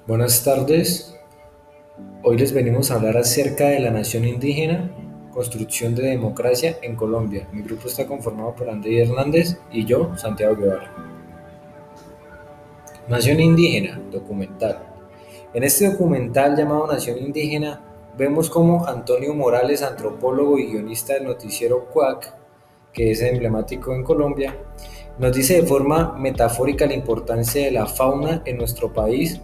Buenas tardes, hoy les venimos a hablar acerca de la nación indígena, construcción de democracia en Colombia. Mi grupo está conformado por Andrés Hernández y yo, Santiago Guevara. Nación indígena, documental. En este documental llamado Nación Indígena, vemos cómo Antonio Morales, antropólogo y guionista del noticiero Cuac, que es emblemático en Colombia, nos dice de forma metafórica la importancia de la fauna en nuestro país,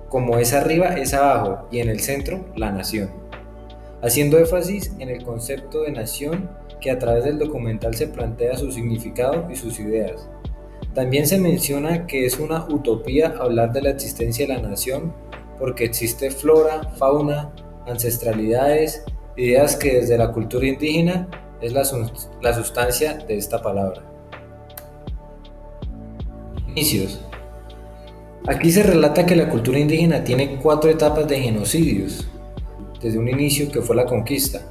como es arriba es abajo y en el centro la nación, haciendo énfasis en el concepto de nación que a través del documental se plantea su significado y sus ideas. También se menciona que es una utopía hablar de la existencia de la nación porque existe flora, fauna, ancestralidades, ideas que desde la cultura indígena es la sustancia de esta palabra. Inicios. Aquí se relata que la cultura indígena tiene 4 etapas de genocidios, desde un inicio que fue la conquista,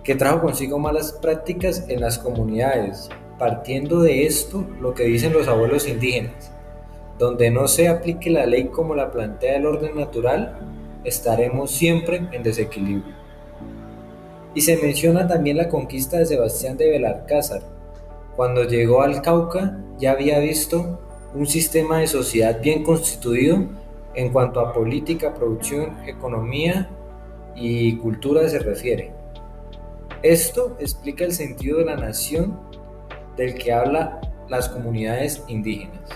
que trajo consigo malas prácticas en las comunidades. Partiendo de esto, lo que dicen los abuelos indígenas, donde no se aplique la ley como la plantea el orden natural, estaremos siempre en desequilibrio. Y se menciona también la conquista de Sebastián de Belalcázar. Cuando llegó al Cauca ya había visto un sistema de sociedad bien constituido en cuanto a política, producción, economía y cultura se refiere. Esto explica el sentido de la nación del que habla las comunidades indígenas.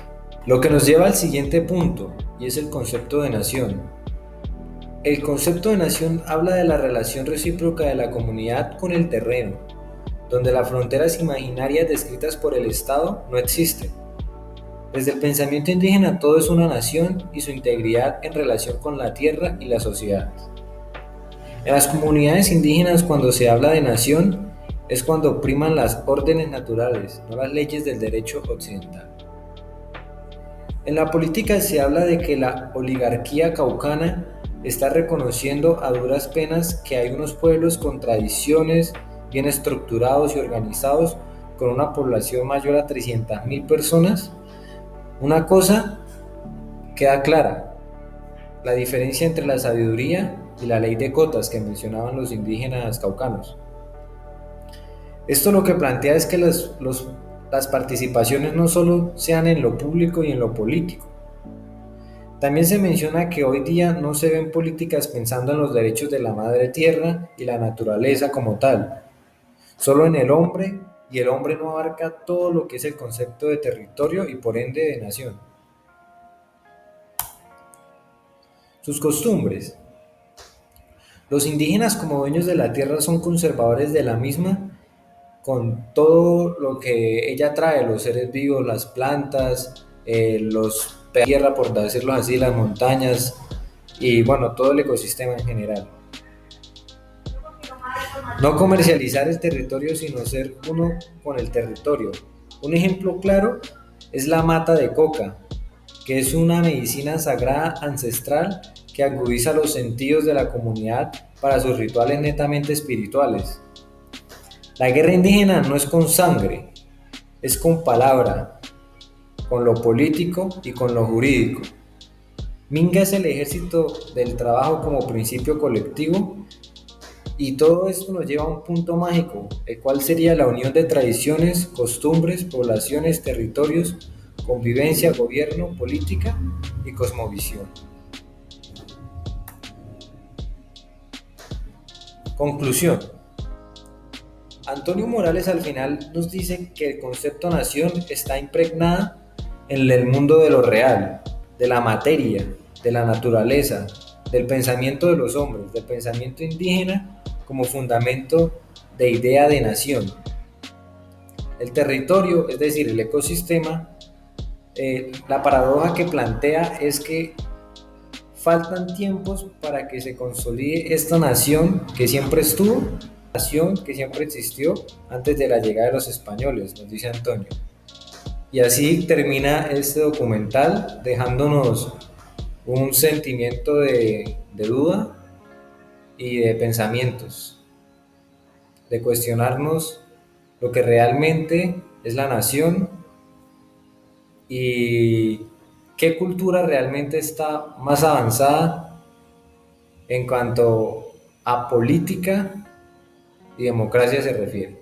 Lo que nos lleva al siguiente punto, y es el concepto de nación. El concepto de nación habla de la relación recíproca de la comunidad con el terreno, donde las fronteras imaginarias descritas por el Estado no existen. Desde el pensamiento indígena todo es una nación y su integridad en relación con la tierra y las sociedades. En las comunidades indígenas cuando se habla de nación es cuando priman las órdenes naturales, no las leyes del derecho occidental. En la política se habla de que la oligarquía caucana está reconociendo a duras penas que hay unos pueblos con tradiciones bien estructurados y organizados, con una población mayor a 300.000 personas. Una cosa queda clara, la diferencia entre la sabiduría y la ley de cotas que mencionaban los indígenas caucanos. Esto lo que plantea es que las participaciones no solo sean en lo público y en lo político. También se menciona que hoy día no se ven políticas pensando en los derechos de la madre tierra y la naturaleza como tal, solo en el hombre, y el hombre no abarca todo lo que es el concepto de territorio y por ende de nación. Sus costumbres. Los indígenas como dueños de la tierra son conservadores de la misma con todo lo que ella trae, los seres vivos, las plantas, los tierra, por decirlo así, las montañas y bueno, todo el ecosistema en general. No comercializar el territorio, sino ser uno con el territorio. Un ejemplo claro es la mata de coca, que es una medicina sagrada ancestral que agudiza los sentidos de la comunidad para sus rituales netamente espirituales. La guerra indígena no es con sangre, es con palabra, con lo político y con lo jurídico. Minga es el ejército del trabajo como principio colectivo y todo esto nos lleva a un punto mágico, el cual sería la unión de tradiciones, costumbres, poblaciones, territorios, convivencia, gobierno, política y cosmovisión. Conclusión. Antonio Morales al final nos dice que el concepto nación está impregnada en el mundo de lo real, de la materia, de la naturaleza, del pensamiento de los hombres, del pensamiento indígena como fundamento de idea de nación. El territorio, es decir, el ecosistema, la paradoja que plantea es que faltan tiempos para que se consolide esta nación que siempre estuvo, nación que siempre existió antes de la llegada de los españoles, nos dice Antonio. Y así termina este documental dejándonos un sentimiento de duda y de pensamientos, de cuestionarnos lo que realmente es la nación y ¿qué cultura realmente está más avanzada en cuanto a política y democracia se refiere?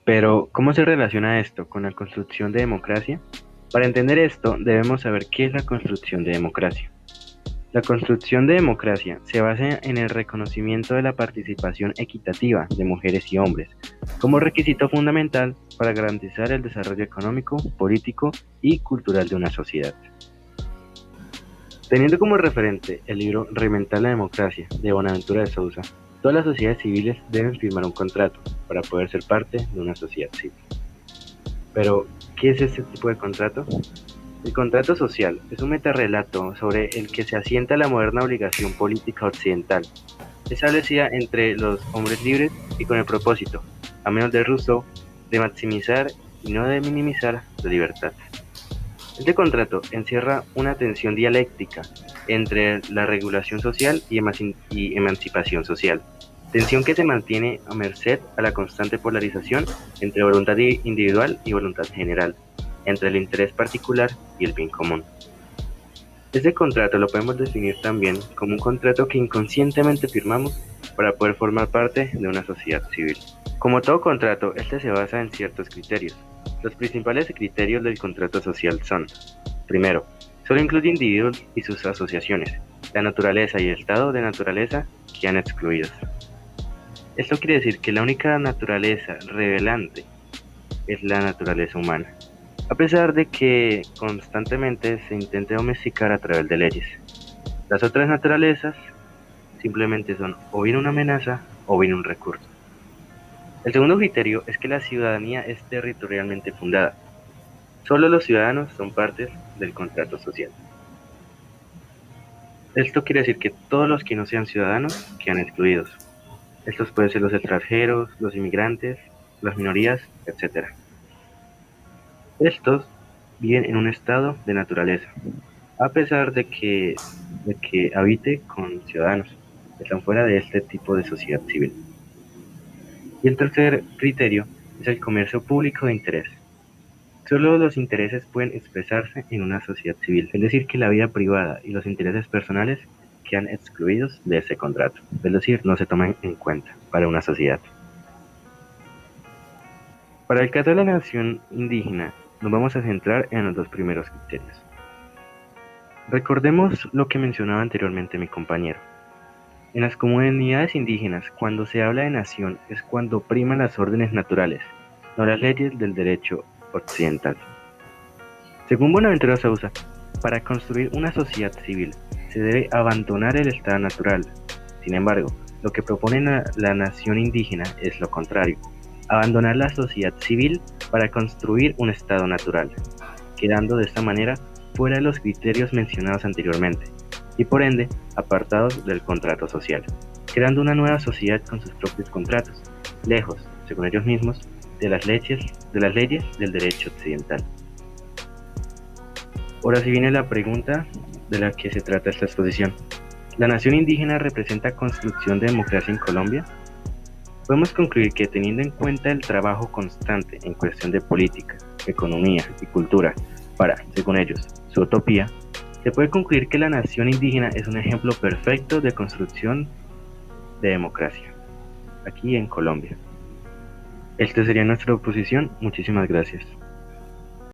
Pero, ¿cómo se relaciona esto con la construcción de democracia? Para entender esto, debemos saber qué es la construcción de democracia. La construcción de democracia se basa en el reconocimiento de la participación equitativa de mujeres y hombres como requisito fundamental para garantizar el desarrollo económico, político y cultural de una sociedad. Teniendo como referente el libro Reinventar la democracia de Bonaventura de Sousa, todas las sociedades civiles deben firmar un contrato para poder ser parte de una sociedad civil. Pero, ¿qué es este tipo de contrato? El contrato social es un metarrelato sobre el que se asienta la moderna obligación política occidental, establecida entre los hombres libres y con el propósito, a menos de Rousseau, de maximizar y no de minimizar la libertad. Este contrato encierra una tensión dialéctica entre la regulación social y emancipación social, tensión que se mantiene a merced a la constante polarización entre voluntad individual y voluntad general, entre el interés particular y el bien común. Este contrato lo podemos definir también como un contrato que inconscientemente firmamos para poder formar parte de una sociedad civil. Como todo contrato, este se basa en ciertos criterios. Los principales criterios del contrato social son: primero, solo incluye individuos y sus asociaciones, la naturaleza y el estado de naturaleza quedan excluidos. Esto quiere decir que la única naturaleza revelante es la naturaleza humana, a pesar de que constantemente se intente domesticar a través de leyes. Las otras naturalezas simplemente son o bien una amenaza o bien un recurso. El segundo criterio es que la ciudadanía es territorialmente fundada. Solo los ciudadanos son partes del contrato social. Esto quiere decir que todos los que no sean ciudadanos quedan excluidos. Estos pueden ser los extranjeros, los inmigrantes, las minorías, etc. Estos viven en un estado de naturaleza, a pesar de que habite con ciudadanos, que están fuera de este tipo de sociedad civil. Y el tercer criterio es el comercio público de interés. Solo los intereses pueden expresarse en una sociedad civil, es decir, que la vida privada y los intereses personales quedan excluidos de ese contrato, es decir, no se toman en cuenta para una sociedad. Para el caso de la nación indígena, nos vamos a centrar en los dos primeros criterios. Recordemos lo que mencionaba anteriormente mi compañero. En las comunidades indígenas, cuando se habla de nación es cuando priman las órdenes naturales, no las leyes del derecho occidental. Según Bonaventura Sousa, para construir una sociedad civil se debe abandonar el estado natural. Sin embargo, lo que propone la nación indígena es lo contrario: abandonar la sociedad civil para construir un estado natural, quedando de esta manera fuera de los criterios mencionados anteriormente, y por ende apartados del contrato social, creando una nueva sociedad con sus propios contratos, lejos, según ellos mismos, de las leyes del derecho occidental. Ahora sí viene la pregunta de la que se trata esta exposición. ¿La nación indígena representa construcción de democracia en Colombia? Podemos concluir que, teniendo en cuenta el trabajo constante en cuestión de política, economía y cultura para, según ellos, su utopía, se puede concluir que la nación indígena es un ejemplo perfecto de construcción de democracia, aquí en Colombia. Esta sería nuestra oposición. Muchísimas gracias.